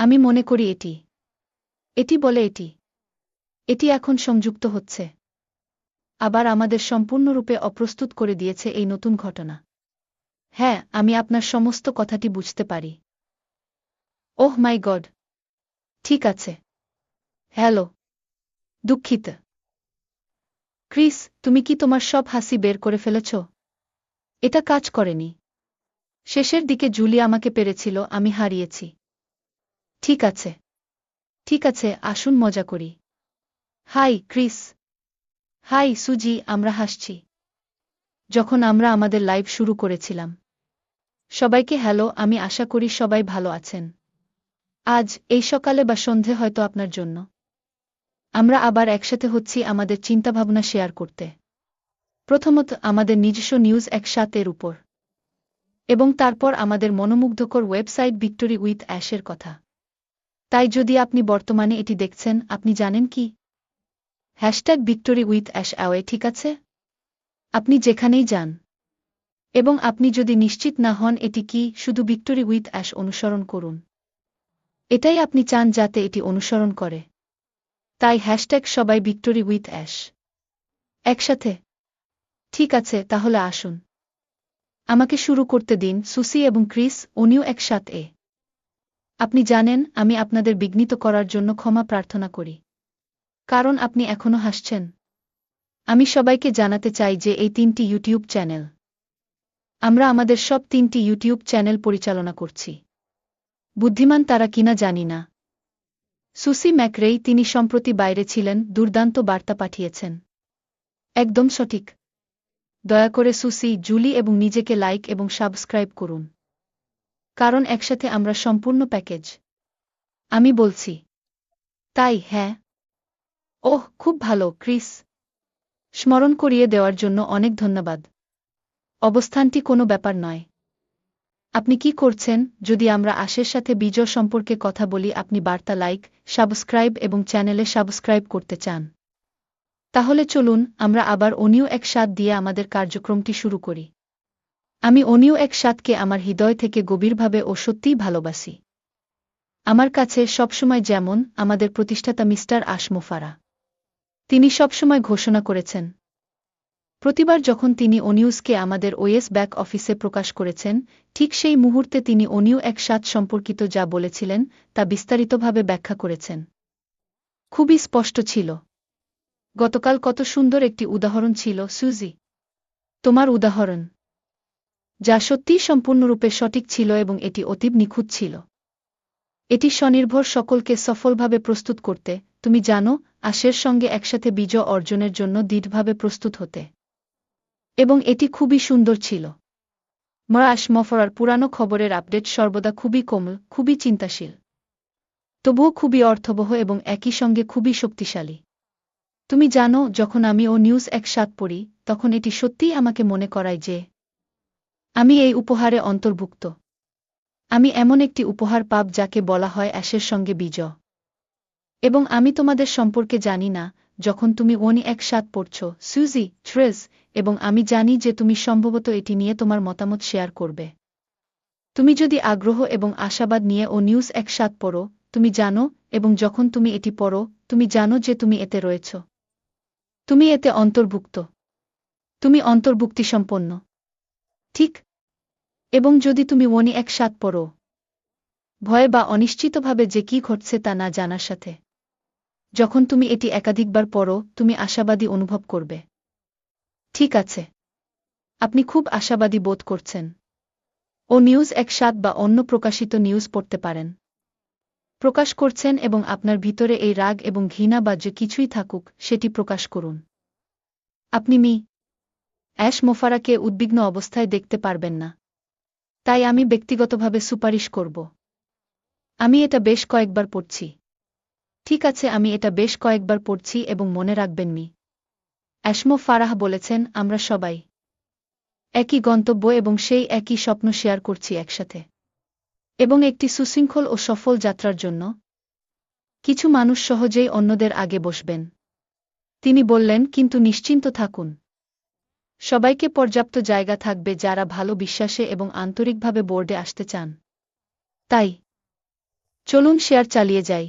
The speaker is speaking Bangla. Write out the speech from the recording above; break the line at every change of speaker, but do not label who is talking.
আমি মনে করি এটি বলে এটি এখন সংযুক্ত হচ্ছে। আবার আমাদের সম্পূর্ণরূপে অপ্রস্তুত করে দিয়েছে এই নতুন ঘটনা। হ্যাঁ, আমি আপনার সমস্ত কথাটি বুঝতে পারি। ওহ মাই গড। ঠিক আছে। হ্যালো। দুঃখিত। ক্রিস, তুমি কি তোমার সব হাসি বের করে ফেলেছ? এটা কাজ করেনি। শেষের দিকে জুলি আমাকে পেরেছিল, আমি হারিয়েছি। ঠিক আছে। ঠিক আছে, আসুন মজা করি। High, Chris. হাই, সুজি, আমরা হাসছি। যখন আমরা আমাদের লাইভ শুরু করেছিলাম। সবাইকে হ্যালো, আমি আশা করি সবাই ভালো আছেন। আজ, এই সকালে বা সন্ধে হয়তো আপনার জন্য। আমরা আবার একসাথে হচ্ছি আমাদের চিন্তাভাবনা শেয়ার করতে। প্রথমত আমাদের নিজস্ব নিউজ ১ উপর। এবং তারপর আমাদের মনোমুগ্ধকর ওয়েবসাইট ভিক্টোরি উইথ অ্যাশের কথা। তাই যদি আপনি বর্তমানে এটি দেখছেন, আপনি জানেন কি? ভিক্টোরি উইথ অ্যাশ অ্যাওয়ে, ঠিক আছে? আপনি যেখানেই যান। এবং আপনি যদি নিশ্চিত না হন এটি কি, শুধু ভিক্টোরি উইথ অ্যাশ অনুসরণ করুন। এটাই আপনি চান যাতে এটি অনুসরণ করে। তাই সবাই ভিক্টোরি উইথ অ্যাশ। একসাথে। ঠিক আছে, তাহলে আসুন। আমাকে শুরু করতে দিন, সুসি এবং ক্রিস, উনিও একসাথে। আপনি জানেন, আমি আপনাদের বিঘ্নিত করার জন্য ক্ষমা প্রার্থনা করি। কারণ আপনি এখনো হাসছেন। আমি সবাইকে জানাতে চাই যে এই 3টি ইউটিউব চ্যানেল। আমরা আমাদের সব 3টি ইউটিউব চ্যানেল পরিচালনা করছি। বুদ্ধিমান তারা কিনা জানি না। সুসি ম্যাকরেই, তিনি সম্প্রতি বাইরে ছিলেন, দুর্দান্ত বার্তা পাঠিয়েছেন। একদম সঠিক। দয়া করে সুসি, জুলি এবং নিজেকে লাইক এবং সাবস্ক্রাইব করুন। কারণ একসাথে আমরা সম্পূর্ণ প্যাকেজ। আমি বলছি। তাই, হ্যাঁ। ওহ, খুব ভালো, ক্রিস। স্মরণ করিয়ে দেওয়ার জন্য অনেক ধন্যবাদ। অবস্থানটি কোনো ব্যাপার নয়। আপনি কি করছেন? যদি আমরা আশের সাথে বিজয় সম্পর্কে কথা বলি, আপনি বার্তা লাইক, সাবস্ক্রাইব এবং চ্যানেলে সাবস্ক্রাইব করতে চান। তাহলে চলুন আমরা আবার অনিও ১ দিয়ে আমাদের কার্যক্রমটি শুরু করি। আমি অনিও ১কে আমার হৃদয় থেকে গভীরভাবে ও সত্যিই ভালোবাসি। আমার কাছে সবসময় যেমন আমাদের প্রতিষ্ঠাতা মিস্টার আশমোফারা। তিনি সবসময় ঘোষণা করেছেন। প্রতিবার যখন তিনি অনিউজকে আমাদের ওয়েস ব্যাক অফিসে প্রকাশ করেছেন, ঠিক সেই মুহূর্তে তিনি অনিও ১ সম্পর্কিত যা বলেছিলেন, তা বিস্তারিতভাবে ব্যাখ্যা করেছেন। খুবই স্পষ্ট ছিল। গতকাল কত সুন্দর একটি উদাহরণ ছিল, সুজি। তোমার উদাহরণ। যা সত্যিই সম্পূর্ণরূপে সঠিক ছিল এবং এটি অতীব নিখুঁত ছিল। এটি স্বনির্ভর সকলকে সফলভাবে প্রস্তুত করতে, তুমি জানো, আশের সঙ্গে একসাথে বিজয় অর্জনের জন্য দৃঢ়ভাবে প্রস্তুত হতে। এবং এটি খুবই সুন্দর ছিল। মফরার পুরানো খবরের আপডেট সর্বদা খুবই কোমল, খুবই চিন্তাশীল। তবুও খুবই অর্থবহ এবং একই সঙ্গে খুবই শক্তিশালী। তুমি জানো, যখন আমি নিউজ ১ পড়ি, তখন এটি সত্যিই আমাকে মনে করায় যে আমি এই উপহারে অন্তর্ভুক্ত। আমি এমন একটি উপহার পাব যাকে বলা হয় অ্যাশের সঙ্গে বিজয়। এবং আমি তোমাদের সম্পর্কে জানি না, যখন তুমি ১ পড়ছ, সুজি, ট্রেজ, এবং আমি জানি যে তুমি সম্ভবত এটি নিয়ে তোমার মতামত শেয়ার করবে। তুমি যদি আগ্রহ এবং আশাবাদ নিয়ে নিউজ ১ পড়ো, তুমি জানো, এবং যখন তুমি এটি পড়ো, তুমি জানো যে তুমি এতে রয়েছ। তুমি এতে অন্তর্ভুক্ত। তুমি অন্তর্ভুক্তিসম্পন্ন। ঠিক। এবং যদি তুমি ১ পড়ো, ভয় বা অনিশ্চিতভাবে যে কি ঘটছে তা না জানার সাথে, যখন তুমি এটি একাধিকবার পড়ো, তুমি আশাবাদী অনুভব করবে। ঠিক আছে। আপনি খুব আশাবাদী বোধ করছেন। নিউজ ১ বা অন্য প্রকাশিত নিউজ পড়তে পারেন। প্রকাশ করছেন এবং আপনার ভিতরে এই রাগ এবং ঘৃণা বা যে কিছুই থাকুক, সেটি প্রকাশ করুন। আপনি অ্যাশ মোফারাকে উদ্বিগ্ন অবস্থায় দেখতে পারবেন না। তাই আমি ব্যক্তিগতভাবে সুপারিশ করব। আমি এটা বেশ কয়েকবার পড়ছি। ঠিক আছে, আমি এটা বেশ কয়েকবার পড়ছি এবং মনে রাখবেন অ্যাশমো ফারাহ বলেছেন, আমরা সবাই একই গন্তব্য এবং সেই একই স্বপ্ন শেয়ার করছি একসাথে। এবং একটি সুশৃঙ্খল ও সফল যাত্রার জন্য কিছু মানুষ সহজেই অন্যদের আগে বসবেন। তিনি বললেন, কিন্তু নিশ্চিন্ত থাকুন। সবাইকে পর্যাপ্ত জায়গা থাকবে যারা ভালো বিশ্বাসে এবং আন্তরিকভাবে বোর্ডে আসতে চান। তাই চলুন শেয়ার চালিয়ে যাই।